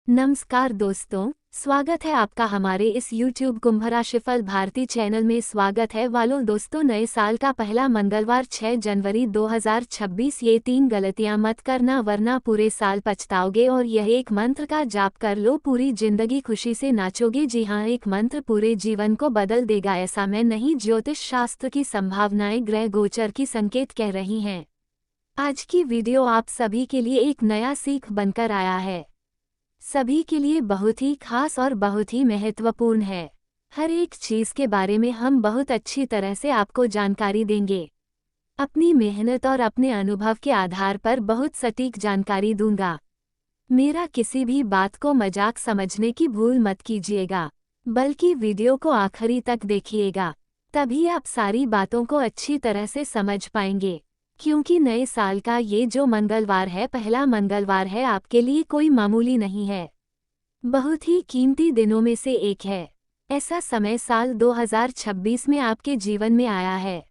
नमस्कार दोस्तों, स्वागत है आपका हमारे इस YouTube कुंभ राशिफल भारती चैनल में। स्वागत है वालों दोस्तों, नए साल का पहला मंगलवार 6 जनवरी 2026। ये 3 गलतियां मत करना वरना पूरे साल पछताओगे। और यह एक मंत्र का जाप कर लो, पूरी जिंदगी खुशी से नाचोगे। जी हाँ, एक मंत्र पूरे जीवन को बदल देगा। ऐसा मैं नहीं, ज्योतिष शास्त्र की संभावनाएं ग्रह गोचर की संकेत कह रही हैं। आज की वीडियो आप सभी के लिए एक नया सीख बनकर आया है, सभी के लिए बहुत ही खास और बहुत ही महत्वपूर्ण है। हर एक चीज के बारे में हम बहुत अच्छी तरह से आपको जानकारी देंगे। अपनी मेहनत और अपने अनुभव के आधार पर बहुत सटीक जानकारी दूंगा। मेरा किसी भी बात को मजाक समझने की भूल मत कीजिएगा, बल्कि वीडियो को आखिरी तक देखिएगा, तभी आप सारी बातों को अच्छी तरह से समझ पाएंगे। क्योंकि नए साल का ये जो मंगलवार है, पहला मंगलवार है, आपके लिए कोई मामूली नहीं है, बहुत ही कीमती दिनों में से एक है। ऐसा समय साल 2026 में आपके जीवन में आया है,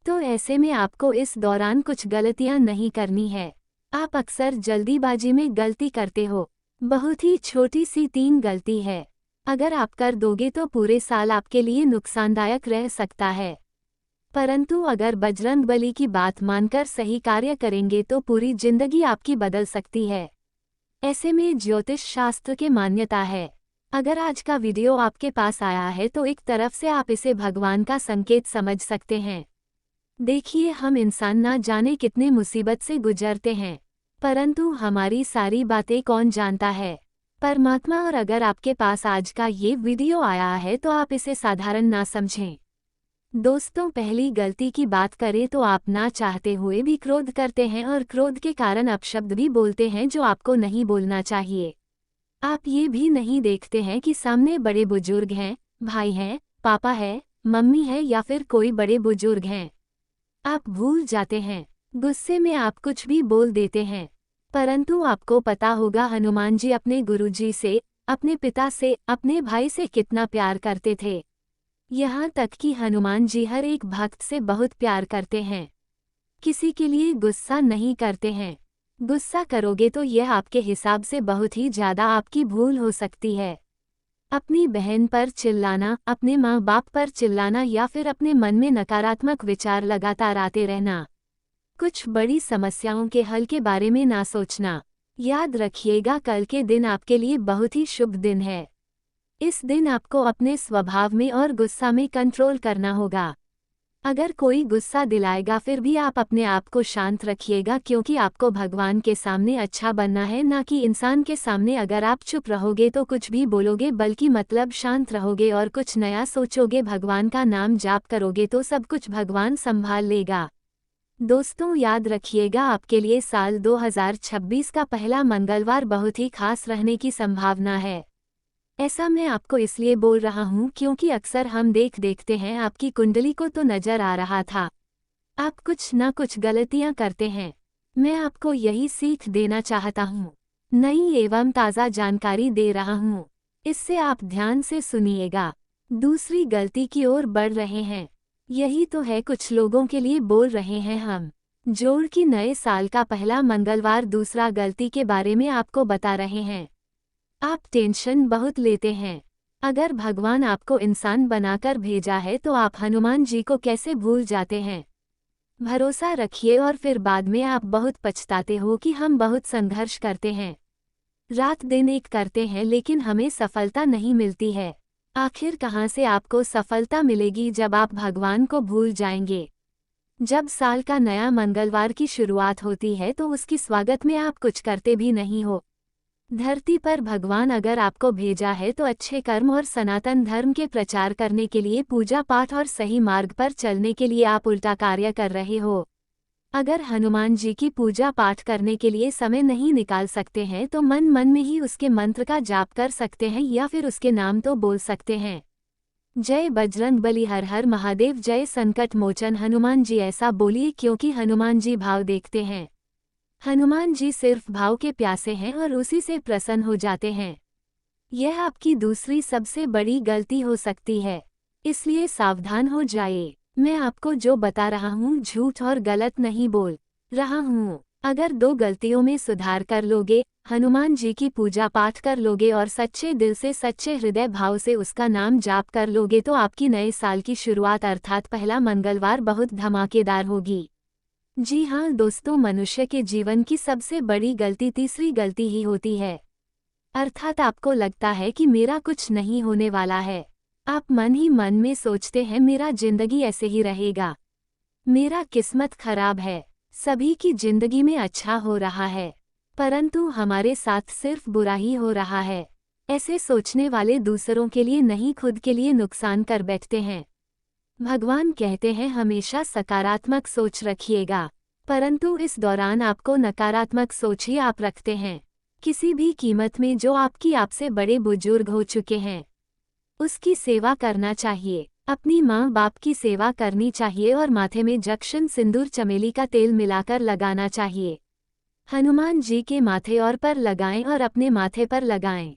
तो ऐसे में आपको इस दौरान कुछ गलतियां नहीं करनी है। आप अक्सर जल्दीबाजी में गलती करते हो, बहुत ही छोटी सी 3 गलती है, अगर आप कर दोगे तो पूरे साल आपके लिए नुकसानदायक रह सकता है। परंतु अगर बजरंगबली की बात मानकर सही कार्य करेंगे तो पूरी जिंदगी आपकी बदल सकती है। ऐसे में ज्योतिष शास्त्र की मान्यता है, अगर आज का वीडियो आपके पास आया है तो एक तरफ से आप इसे भगवान का संकेत समझ सकते हैं। देखिए, हम इंसान ना जाने कितने मुसीबत से गुजरते हैं, परंतु हमारी सारी बातें कौन जानता है? परमात्मा। और अगर आपके पास आज का ये वीडियो आया है तो आप इसे साधारण ना समझें। दोस्तों, पहली गलती की बात करें तो आप ना चाहते हुए भी क्रोध करते हैं और क्रोध के कारण अपशब्द भी बोलते हैं जो आपको नहीं बोलना चाहिए। आप ये भी नहीं देखते हैं कि सामने बड़े बुजुर्ग हैं, भाई हैं, पापा है, मम्मी है या फिर कोई बड़े बुजुर्ग हैं। आप भूल जाते हैं, गुस्से में आप कुछ भी बोल देते हैं। परंतु आपको पता होगा, हनुमान जी अपने गुरुजी से, अपने पिता से, अपने भाई से कितना प्यार करते थे। यहाँ तक कि हनुमान जी हर एक भक्त से बहुत प्यार करते हैं, किसी के लिए गुस्सा नहीं करते हैं। गुस्सा करोगे तो यह आपके हिसाब से बहुत ही ज़्यादा आपकी भूल हो सकती है। अपनी बहन पर चिल्लाना, अपने माँ बाप पर चिल्लाना या फिर अपने मन में नकारात्मक विचार लगातार आते रहना, कुछ बड़ी समस्याओं के हल के बारे में ना सोचना। याद रखिएगा, कल के दिन आपके लिए बहुत ही शुभ दिन है। इस दिन आपको अपने स्वभाव में और गुस्सा में कंट्रोल करना होगा। अगर कोई गुस्सा दिलाएगा फिर भी आप अपने आप को शांत रखिएगा, क्योंकि आपको भगवान के सामने अच्छा बनना है, ना कि इंसान के सामने। अगर आप चुप रहोगे तो कुछ भी बोलोगे, बल्कि मतलब शांत रहोगे और कुछ नया सोचोगे, भगवान का नाम जाप करोगे तो सब कुछ भगवान संभाल लेगा। दोस्तों, याद रखिएगा, आपके लिए साल 2026 का पहला मंगलवार बहुत ही खास रहने की संभावना है। ऐसा मैं आपको इसलिए बोल रहा हूँ क्योंकि अक्सर हम देखते हैं आपकी कुंडली को तो नजर आ रहा था, आप कुछ ना कुछ गलतियाँ करते हैं। मैं आपको यही सीख देना चाहता हूँ, नई एवं ताज़ा जानकारी दे रहा हूँ, इससे आप ध्यान से सुनिएगा। दूसरी गलती की ओर बढ़ रहे हैं, यही तो है, कुछ लोगों के लिए बोल रहे हैं हम, जोड़ की नए साल का पहला मंगलवार। दूसरा गलती के बारे में आपको बता रहे हैं, आप टेंशन बहुत लेते हैं। अगर भगवान आपको इंसान बनाकर भेजा है तो आप हनुमान जी को कैसे भूल जाते हैं? भरोसा रखिए और फिर बाद में आप बहुत पछताते हो कि हम बहुत संघर्ष करते हैं, रात दिन एक करते हैं, लेकिन हमें सफलता नहीं मिलती है। आखिर कहाँ से आपको सफलता मिलेगी जब आप भगवान को भूल जाएंगे? जब साल का नया मंगलवार की शुरुआत होती है तो उसकी स्वागत में आप कुछ करते भी नहीं हो। धरती पर भगवान अगर आपको भेजा है तो अच्छे कर्म और सनातन धर्म के प्रचार करने के लिए, पूजा पाठ और सही मार्ग पर चलने के लिए आप उल्टा कार्य कर रहे हो। अगर हनुमान जी की पूजा पाठ करने के लिए समय नहीं निकाल सकते हैं तो मन मन में ही उसके मंत्र का जाप कर सकते हैं या फिर उसके नाम तो बोल सकते हैं, जय बजरंगबली, हर हर महादेव, जय संकट मोचन हनुमान जी। ऐसा बोलिए क्योंकि हनुमान जी भाव देखते हैं। हनुमान जी सिर्फ भाव के प्यासे हैं और उसी से प्रसन्न हो जाते हैं। यह आपकी दूसरी सबसे बड़ी गलती हो सकती है, इसलिए सावधान हो जाइए। मैं आपको जो बता रहा हूँ झूठ और गलत नहीं बोल रहा हूँ, अगर 2 गलतियों में सुधार कर लोगे, हनुमान जी की पूजा पाठ कर लोगे और सच्चे दिल से सच्चे हृदय भाव से उसका नाम जाप कर लोगे तो आपकी नए साल की शुरुआत अर्थात पहला मंगलवार बहुत धमाकेदार होगी। जी हाँ दोस्तों, मनुष्य के जीवन की सबसे बड़ी गलती तीसरी गलती ही होती है। अर्थात आपको लगता है कि मेरा कुछ नहीं होने वाला है। आप मन ही मन में सोचते हैं मेरा जिंदगी ऐसे ही रहेगा, मेरा किस्मत खराब है, सभी की जिंदगी में अच्छा हो रहा है परंतु हमारे साथ सिर्फ बुरा ही हो रहा है। ऐसे सोचने वाले दूसरों के लिए नहीं खुद के लिए नुकसान कर बैठते हैं। भगवान कहते हैं हमेशा सकारात्मक सोच रखिएगा, परंतु इस दौरान आपको नकारात्मक सोच ही आप रखते हैं। किसी भी कीमत में जो आपकी आपसे बड़े बुजुर्ग हो चुके हैं उसकी सेवा करना चाहिए, अपनी माँ बाप की सेवा करनी चाहिए और माथे में जक्शन सिंदूर चमेली का तेल मिलाकर लगाना चाहिए। हनुमान जी के माथे और पर लगाएं और अपने माथे पर लगाएं।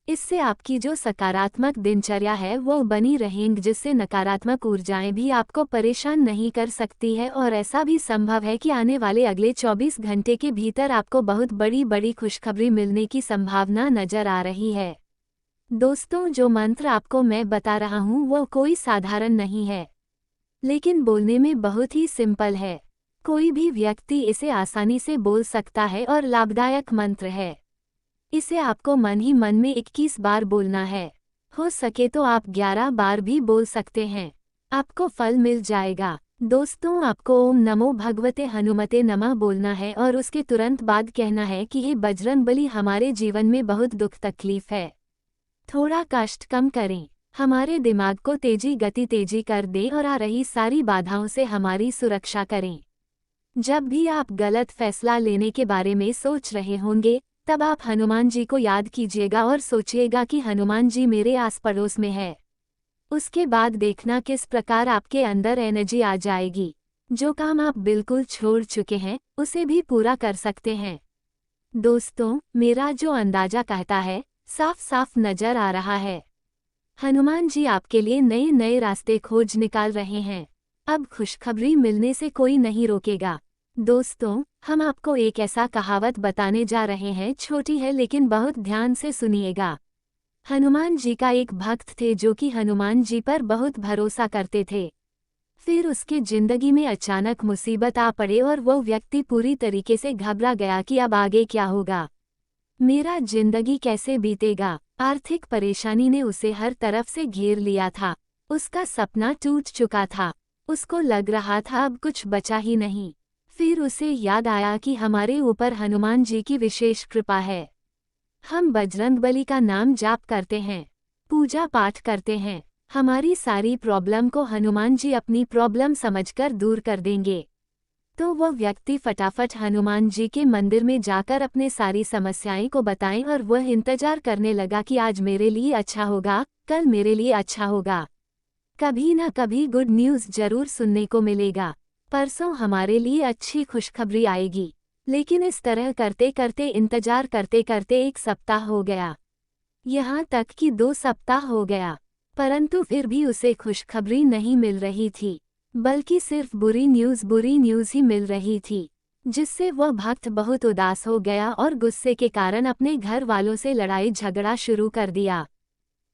इससे आपकी जो सकारात्मक दिनचर्या है वो बनी रहेंगी, जिससे नकारात्मक ऊर्जाएं भी आपको परेशान नहीं कर सकती है और ऐसा भी संभव है कि आने वाले अगले 24 घंटे के भीतर आपको बहुत बड़ी बड़ी खुशखबरी मिलने की संभावना नजर आ रही है। दोस्तों, जो मंत्र आपको मैं बता रहा हूँ वो कोई साधारण नहीं है, लेकिन बोलने में बहुत ही सिंपल है। कोई भी व्यक्ति इसे आसानी से बोल सकता है और लाभदायक मंत्र है। इसे आपको मन ही मन में 21 बार बोलना है, हो सके तो आप 11 बार भी बोल सकते हैं, आपको फल मिल जाएगा। दोस्तों, आपको ओम नमो भगवते हनुमते नमः बोलना है और उसके तुरंत बाद कहना है कि हे बजरंगबली, हमारे जीवन में बहुत दुख तकलीफ है, थोड़ा कष्ट कम करें, हमारे दिमाग को तेजी कर दें और आ रही सारी बाधाओं से हमारी सुरक्षा करें। जब भी आप गलत फैसला लेने के बारे में सोच रहे होंगे तब आप हनुमान जी को याद कीजिएगा और सोचिएगा कि हनुमान जी मेरे आस पड़ोस में है। उसके बाद देखना किस प्रकार आपके अंदर एनर्जी आ जाएगी। जो काम आप बिल्कुल छोड़ चुके हैं उसे भी पूरा कर सकते हैं। दोस्तों, मेरा जो अंदाजा कहता है साफ साफ नजर आ रहा है, हनुमान जी आपके लिए नए नए रास्ते खोज निकाल रहे हैं। अब खुशखबरी मिलने से कोई नहीं रोकेगा। दोस्तों, हम आपको एक ऐसा कहावत बताने जा रहे हैं, छोटी है लेकिन बहुत ध्यान से सुनिएगा। हनुमान जी का एक भक्त थे जो कि हनुमान जी पर बहुत भरोसा करते थे। फिर उसके जिंदगी में अचानक मुसीबत आ पड़े और वो व्यक्ति पूरी तरीके से घबरा गया कि अब आगे क्या होगा, मेरा जिंदगी कैसे बीतेगा। आर्थिक परेशानी ने उसे हर तरफ से घेर लिया था, उसका सपना टूट चुका था, उसको लग रहा था अब कुछ बचा ही नहीं। फिर उसे याद आया कि हमारे ऊपर हनुमान जी की विशेष कृपा है। हम बजरंगबली का नाम जाप करते हैं, पूजा पाठ करते हैं, हमारी सारी प्रॉब्लम को हनुमान जी अपनी प्रॉब्लम समझकर दूर कर देंगे। तो वो व्यक्ति फटाफट हनुमान जी के मंदिर में जाकर अपने सारी समस्याएं को बताएं और वह इंतजार करने लगा कि आज मेरे लिए अच्छा होगा, कल मेरे लिए अच्छा होगा, कभी न कभी गुड न्यूज़ जरूर सुनने को मिलेगा, परसों हमारे लिए अच्छी खुशखबरी आएगी। लेकिन इस तरह करते करते इंतजार करते करते 1 सप्ताह हो गया, यहाँ तक कि 2 सप्ताह हो गया, परंतु फिर भी उसे खुशखबरी नहीं मिल रही थी, बल्कि सिर्फ बुरी न्यूज़ ही मिल रही थी, जिससे वह भक्त बहुत उदास हो गया और गुस्से के कारण अपने घर वालों से लड़ाई झगड़ा शुरू कर दिया।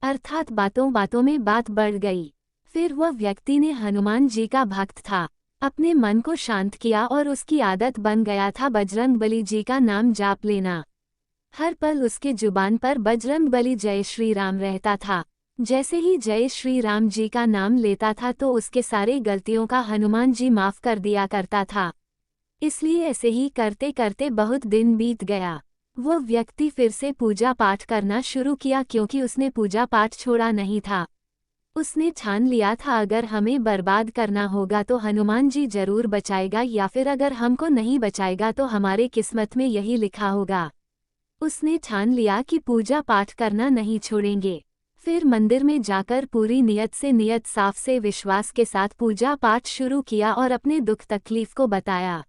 अर्थात बातों बातों में बात बढ़ गई। फिर वह व्यक्ति ने हनुमान जी का भक्त था, अपने मन को शांत किया और उसकी आदत बन गया था बजरंगबली जी का नाम जाप लेना। हर पल उसके जुबान पर बजरंगबली जय श्री राम रहता था। जैसे ही जय श्री राम जी का नाम लेता था तो उसके सारे गलतियों का हनुमान जी माफ कर दिया करता था। इसलिए ऐसे ही करते करते बहुत दिन बीत गया। वो व्यक्ति फिर से पूजा पाठ करना शुरू किया, क्योंकि उसने पूजा पाठ छोड़ा नहीं था। उसने ठान लिया था अगर हमें बर्बाद करना होगा तो हनुमान जी जरूर बचाएगा, या फिर अगर हमको नहीं बचाएगा तो हमारे किस्मत में यही लिखा होगा। उसने ठान लिया कि पूजा पाठ करना नहीं छोड़ेंगे। फिर मंदिर में जाकर पूरी नियत साफ से विश्वास के साथ पूजा पाठ शुरू किया और अपने दुख तकलीफ को बताया।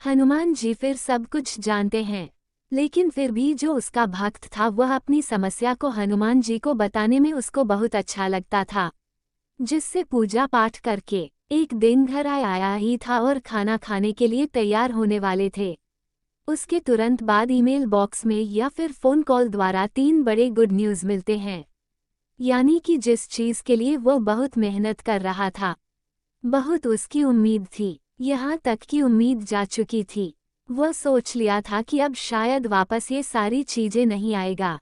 हनुमान जी फिर सब कुछ जानते हैं, लेकिन फिर भी जो उसका भक्त था वह अपनी समस्या को हनुमान जी को बताने में उसको बहुत अच्छा लगता था, जिससे पूजा पाठ करके एक दिन घर आया ही था और खाना खाने के लिए तैयार होने वाले थे। उसके तुरंत बाद ईमेल बॉक्स में या फिर फ़ोन कॉल द्वारा 3 बड़े गुड न्यूज़ मिलते हैं। यानी कि जिस चीज़ के लिए वो बहुत मेहनत कर रहा था, बहुत उसकी उम्मीद थी, यहाँ तक कि उम्मीद जा चुकी थी। वह सोच लिया था कि अब शायद वापस ये सारी चीज़ें नहीं आएगा।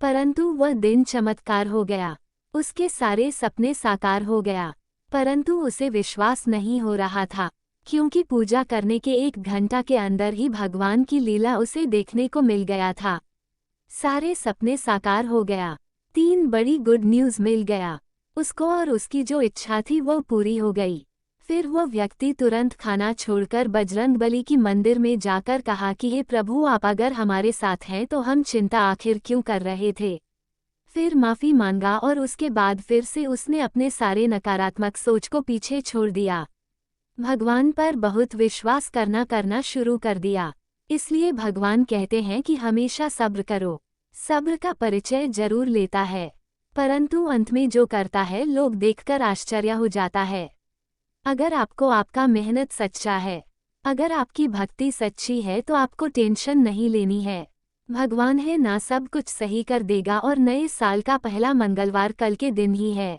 परंतु वह दिन चमत्कार हो गया। उसके सारे सपने साकार हो गया। परंतु उसे विश्वास नहीं हो रहा था, क्योंकि पूजा करने के 1 घंटा के अंदर ही भगवान की लीला उसे देखने को मिल गया था। सारे सपने साकार हो गया। 3 बड़ी गुड न्यूज़ मिल गया उसको और उसकी जो इच्छा थी वो पूरी हो गई। फिर वह व्यक्ति तुरंत खाना छोड़कर बजरंगबली की मंदिर में जाकर कहा कि हे प्रभु, आप अगर हमारे साथ हैं तो हम चिंता आखिर क्यों कर रहे थे। फिर माफ़ी मांगा और उसके बाद फिर से उसने अपने सारे नकारात्मक सोच को पीछे छोड़ दिया। भगवान पर बहुत विश्वास करना शुरू कर दिया। इसलिए भगवान कहते हैं कि हमेशा सब्र करो। सब्र का परिचय जरूर लेता है, परंतु अंत में जो करता है लोग देखकर आश्चर्य हो जाता है। अगर आपको आपका मेहनत सच्चा है, अगर आपकी भक्ति सच्ची है तो आपको टेंशन नहीं लेनी है। भगवान है ना, सब कुछ सही कर देगा और नए साल का पहला मंगलवार कल के दिन ही है।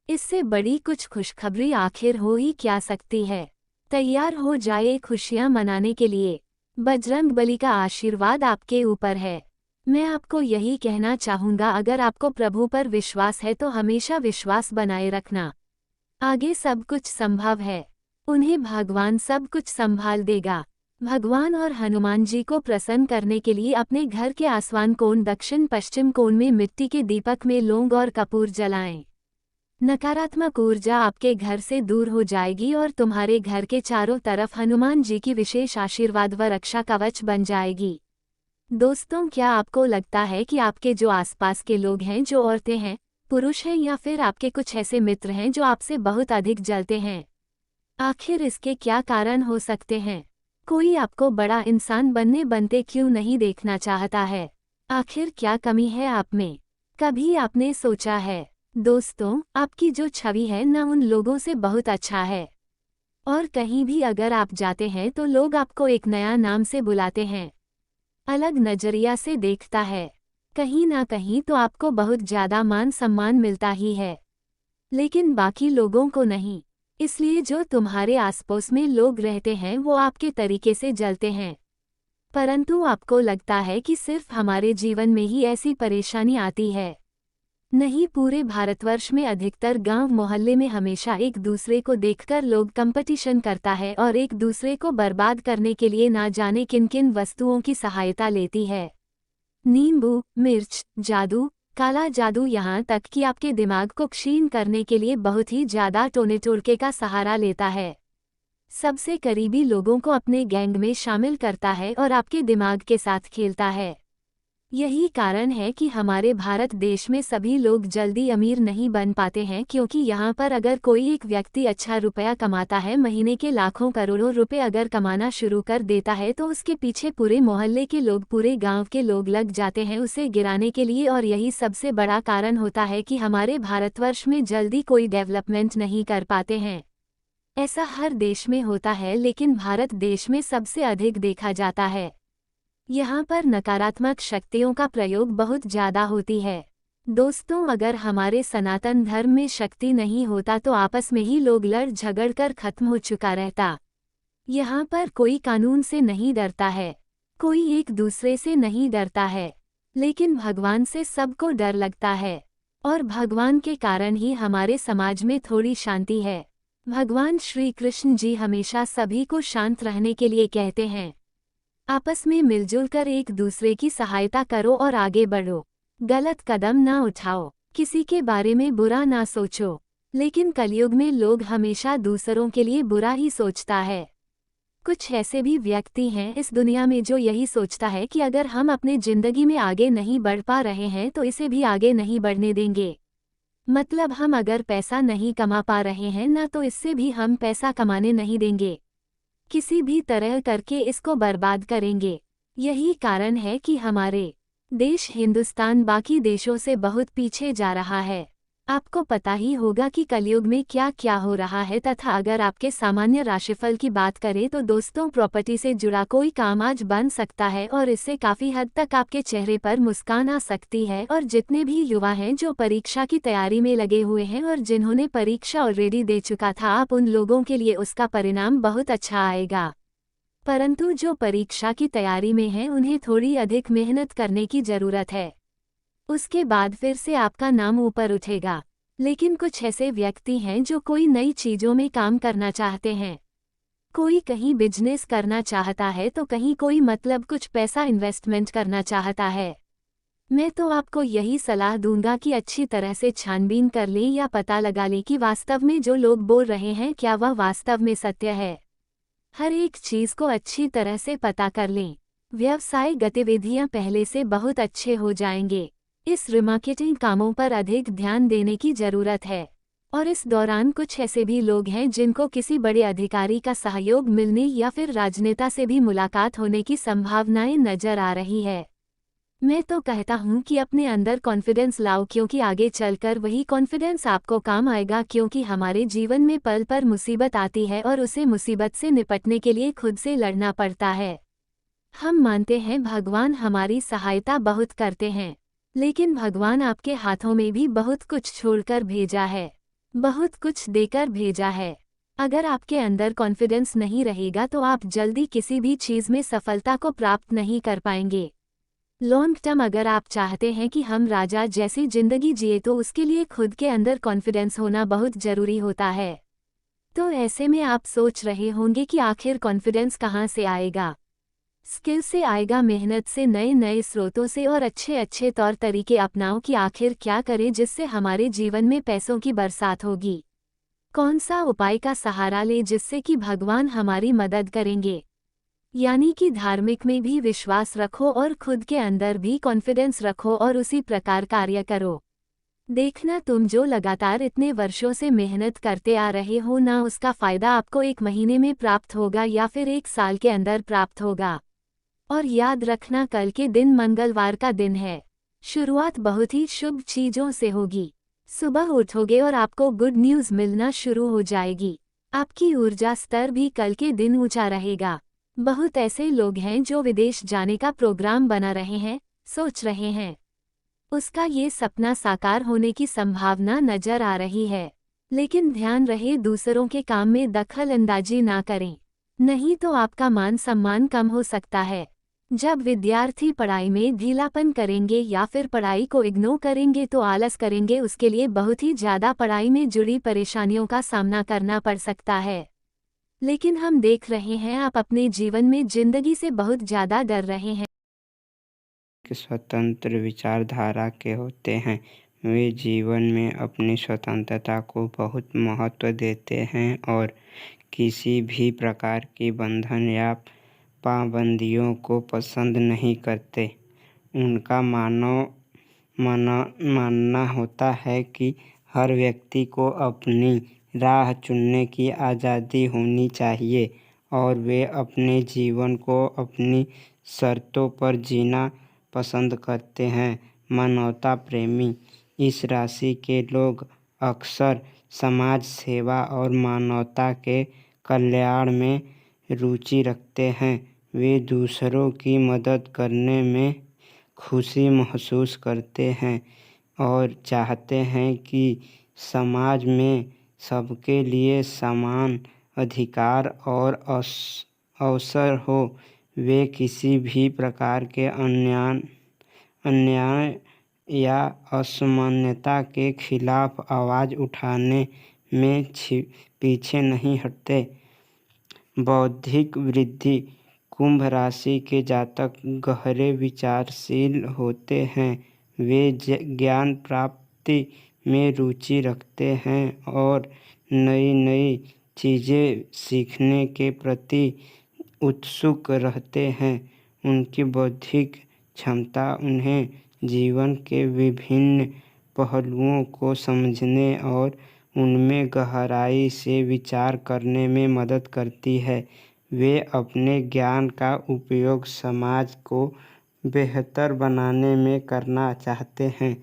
इससे बड़ी कुछ खुशखबरी आखिर हो ही क्या सकती है। तैयार हो जाए खुशियां मनाने के लिए। बजरंगबली का आशीर्वाद आपके ऊपर है। मैं आपको यही कहना चाहूँगा, अगर आपको प्रभु पर विश्वास है तो हमेशा विश्वास बनाए रखना। आगे सब कुछ संभव है। उन्हें भगवान सब कुछ संभाल देगा। भगवान और हनुमान जी को प्रसन्न करने के लिए अपने घर के आसमान कोण दक्षिण पश्चिम कोण में मिट्टी के दीपक में लौंग और कपूर जलाएं। नकारात्मक ऊर्जा आपके घर से दूर हो जाएगी और तुम्हारे घर के चारों तरफ हनुमान जी की विशेष आशीर्वाद व रक्षा कवच बन जाएगी। दोस्तों, क्या आपको लगता है कि आपके जो आसपास के लोग हैं, जो औरतें हैं, पुरुष हैं या फिर आपके कुछ ऐसे मित्र हैं जो आपसे बहुत अधिक जलते हैं? आखिर इसके क्या कारण हो सकते हैं? कोई आपको बड़ा इंसान बनते क्यों नहीं देखना चाहता है? आखिर क्या कमी है आप में? कभी आपने सोचा है? दोस्तों, आपकी जो छवि है ना, उन लोगों से बहुत अच्छा है। और कहीं भी अगर आप जाते हैं तो लोग आपको एक नया नाम से बुलाते हैं, अलग नजरिया से देखता है। कहीं ना कहीं तो आपको बहुत ज़्यादा मान सम्मान मिलता ही है, लेकिन बाकी लोगों को नहीं। इसलिए जो तुम्हारे आसपास में लोग रहते हैं वो आपके तरीके से जलते हैं। परंतु आपको लगता है कि सिर्फ हमारे जीवन में ही ऐसी परेशानी आती है। नहीं, पूरे भारतवर्ष में अधिकतर गांव मोहल्ले में हमेशा एक दूसरे को देखकर लोग कंपटीशन करता है और एक दूसरे को बर्बाद करने के लिए ना जाने किन किन वस्तुओं की सहायता लेती है। नींबू, मिर्च, जादू, काला जादू, यहाँ तक कि आपके दिमाग को क्षीण करने के लिए बहुत ही ज़्यादा टोने टोटके का सहारा लेता है। सबसे करीबी लोगों को अपने गैंग में शामिल करता है और आपके दिमाग के साथ खेलता है। यही कारण है कि हमारे भारत देश में सभी लोग जल्दी अमीर नहीं बन पाते हैं, क्योंकि यहाँ पर अगर कोई एक व्यक्ति अच्छा रुपया कमाता है, महीने के लाखों करोड़ों रुपए अगर कमाना शुरू कर देता है, तो उसके पीछे पूरे मोहल्ले के लोग, पूरे गांव के लोग लग जाते हैं उसे गिराने के लिए। और यही सबसे बड़ा कारण होता है कि हमारे भारतवर्ष में जल्दी कोई डेवलपमेंट नहीं कर पाते हैं। ऐसा हर देश में होता है, लेकिन भारत देश में सबसे अधिक देखा जाता है। यहाँ पर नकारात्मक शक्तियों का प्रयोग बहुत ज़्यादा होती है। दोस्तों, अगर हमारे सनातन धर्म में शक्ति नहीं होता तो आपस में ही लोग लड़ झगड़ कर खत्म हो चुका रहता। यहाँ पर कोई कानून से नहीं डरता है, कोई एक दूसरे से नहीं डरता है, लेकिन भगवान से सबको डर लगता है। और भगवान के कारण ही हमारे समाज में थोड़ी शांति है। भगवान श्री कृष्ण जी हमेशा सभी को शांत रहने के लिए कहते हैं, आपस में मिलजुल कर एक दूसरे की सहायता करो और आगे बढ़ो। गलत कदम ना उठाओ, किसी के बारे में बुरा ना सोचो। लेकिन कलयुग में लोग हमेशा दूसरों के लिए बुरा ही सोचता है। कुछ ऐसे भी व्यक्ति हैं इस दुनिया में जो यही सोचता है कि अगर हम अपने जिंदगी में आगे नहीं बढ़ पा रहे हैं तो इसे भी आगे नहीं बढ़ने देंगे। मतलब हम अगर पैसा नहीं कमा पा रहे हैं ना, तो इससे भी हम पैसा कमाने नहीं देंगे। किसी भी तरह करके इसको बर्बाद करेंगे। यही कारण है कि हमारे देश हिंदुस्तान बाकी देशों से बहुत पीछे जा रहा है। आपको पता ही होगा कि कलयुग में क्या क्या हो रहा है तथा अगर आपके सामान्य राशिफल की बात करें तो दोस्तों प्रॉपर्टी से जुड़ा कोई काम आज बन सकता है और इससे काफी हद तक आपके चेहरे पर मुस्कान आ सकती है। और जितने भी युवा हैं जो परीक्षा की तैयारी में लगे हुए हैं और जिन्होंने परीक्षा ऑलरेडी दे चुका था, आप उन लोगों के लिए उसका परिणाम बहुत अच्छा आएगा। परंतु जो परीक्षा की तैयारी में हैं उन्हें थोड़ी अधिक मेहनत करने की जरूरत है। उसके बाद फिर से आपका नाम ऊपर उठेगा। लेकिन कुछ ऐसे व्यक्ति हैं जो कोई नई चीजों में काम करना चाहते हैं। कोई कहीं बिजनेस करना चाहता है तो कहीं कोई मतलब कुछ पैसा इन्वेस्टमेंट करना चाहता है। मैं तो आपको यही सलाह दूंगा कि अच्छी तरह से छानबीन कर लें या पता लगा लें कि वास्तव में जो लोग बोल रहे हैं क्या वह वास्तव में सत्य है। हर एक चीज को अच्छी तरह से पता कर लें। व्यवसाय गतिविधियां पहले से बहुत अच्छे हो जाएंगे। इस रिमार्केटिंग कामों पर अधिक ध्यान देने की जरूरत है। और इस दौरान कुछ ऐसे भी लोग हैं जिनको किसी बड़े अधिकारी का सहयोग मिलने या फिर राजनेता से भी मुलाकात होने की संभावनाएं नजर आ रही है। मैं तो कहता हूं कि अपने अंदर कॉन्फिडेंस लाओ, क्योंकि आगे चलकर वही कॉन्फिडेंस आपको काम आएगा। क्योंकि हमारे जीवन में पल पर मुसीबत आती है और उसे मुसीबत से निपटने के लिए खुद से लड़ना पड़ता है। हम मानते हैं भगवान हमारी सहायता बहुत करते हैं, लेकिन भगवान आपके हाथों में भी बहुत कुछ छोड़कर भेजा है, बहुत कुछ देकर भेजा है। अगर आपके अंदर कॉन्फिडेंस नहीं रहेगा तो आप जल्दी किसी भी चीज में सफलता को प्राप्त नहीं कर पाएंगे। लॉन्ग टर्म अगर आप चाहते हैं कि हम राजा जैसी जिंदगी जिए तो उसके लिए खुद के अंदर कॉन्फिडेंस होना बहुत जरूरी होता है। तो ऐसे में आप सोच रहे होंगे कि आखिर कॉन्फिडेंस कहाँ से आएगा। स्किल से आएगा, मेहनत से, नए नए स्रोतों से और अच्छे अच्छे तौर तरीके अपनाओ कि आखिर क्या करें जिससे हमारे जीवन में पैसों की बरसात होगी। कौन सा उपाय का सहारा ले जिससे कि भगवान हमारी मदद करेंगे। यानी कि धार्मिक में भी विश्वास रखो और खुद के अंदर भी कॉन्फिडेंस रखो और उसी प्रकार कार्य करो। देखना, तुम जो लगातार इतने वर्षों से मेहनत करते आ रहे हो ना, उसका फायदा आपको 1 महीने में प्राप्त होगा या फिर 1 साल के अंदर प्राप्त होगा। और याद रखना, कल के दिन मंगलवार का दिन है। शुरुआत बहुत ही शुभ चीजों से होगी। सुबह उठोगे और आपको गुड न्यूज मिलना शुरू हो जाएगी। आपकी ऊर्जा स्तर भी कल के दिन ऊंचा रहेगा। बहुत ऐसे लोग हैं जो विदेश जाने का प्रोग्राम बना रहे हैं, सोच रहे हैं। उसका ये सपना साकार होने की संभावना नजर आ रही है। लेकिन ध्यान रहे, दूसरों के काम में दखल अंदाजी ना करें, नहीं तो आपका मान सम्मान कम हो सकता है। जब विद्यार्थी पढ़ाई में ढीलापन करेंगे या फिर पढ़ाई को इग्नोर करेंगे तो आलस करेंगे, उसके लिए बहुत ही ज़्यादा पढ़ाई में जुड़ी परेशानियों का सामना करना पड़ सकता है। लेकिन हम देख रहे हैं आप अपने जीवन में जिंदगी से बहुत ज़्यादा डर रहे हैं। स्वतंत्र विचारधारा के होते हैं, वे जीवन में अपनी स्वतंत्रता को बहुत महत्व देते हैं और किसी भी प्रकार की बंधन या पाबंदियों को पसंद नहीं करते। उनका मानना होता है कि हर व्यक्ति को अपनी राह चुनने की आज़ादी होनी चाहिए और वे अपने जीवन को अपनी शर्तों पर जीना पसंद करते हैं। मानवता प्रेमी इस राशि के लोग अक्सर समाज सेवा और मानवता के कल्याण में रुचि रखते हैं। वे दूसरों की मदद करने में खुशी महसूस करते हैं और चाहते हैं कि समाज में सबके लिए समान अधिकार और अवसर हो। वे किसी भी प्रकार के अन्याय या असमानता के खिलाफ आवाज़ उठाने में पीछे नहीं हटते। बौद्धिक वृद्धि कुंभ राशि के जातक गहरे विचारशील होते हैं। वे ज्ञान प्राप्ति में रुचि रखते हैं और नई नई चीज़ें सीखने के प्रति उत्सुक रहते हैं। उनकी बौद्धिक क्षमता उन्हें जीवन के विभिन्न पहलुओं को समझने और उनमें गहराई से विचार करने में मदद करती है। वे अपने ज्ञान का उपयोग समाज को बेहतर बनाने में करना चाहते हैं।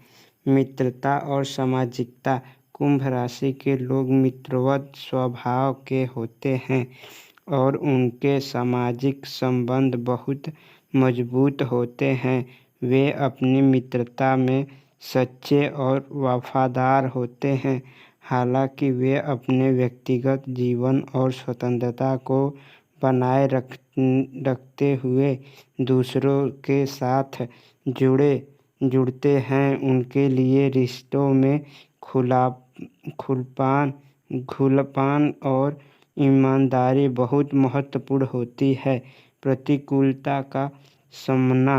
मित्रता और सामाजिकता। कुंभ राशि के लोग मित्रवत स्वभाव के होते हैं और उनके सामाजिक संबंध बहुत मजबूत होते हैं। वे अपनी मित्रता में सच्चे और वफादार होते हैं। हालांकि वे अपने व्यक्तिगत जीवन और स्वतंत्रता को बनाए रखते हुए दूसरों के साथ जुड़ते हैं। उनके लिए रिश्तों में खुलापन और ईमानदारी बहुत महत्वपूर्ण होती है। प्रतिकूलता का सामना